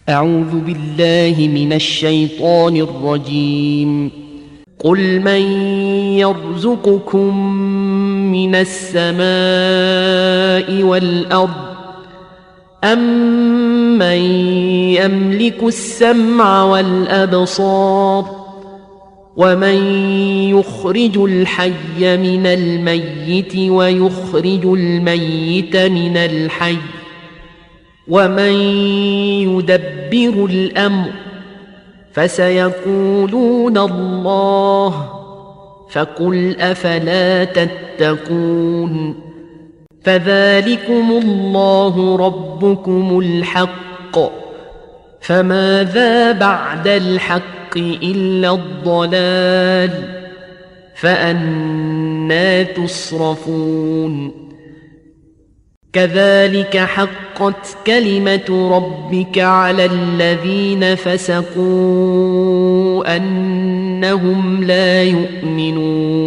أعوذ بالله من الشيطان الرجيم. قل من يرزقكم من السماء والأرض أمن يملك السمع والأبصار ومن يخرج الحي من الميت ويخرج الميت من الحي ومن يدبر الأمر فسيقولون الله فقل أفلا تتقون فذلكم الله ربكم الحق فماذا بعد الحق إلا الضلال فأنى تصرفون كذلك حقت كلمة ربك على الذين فسقوا أنهم لا يؤمنون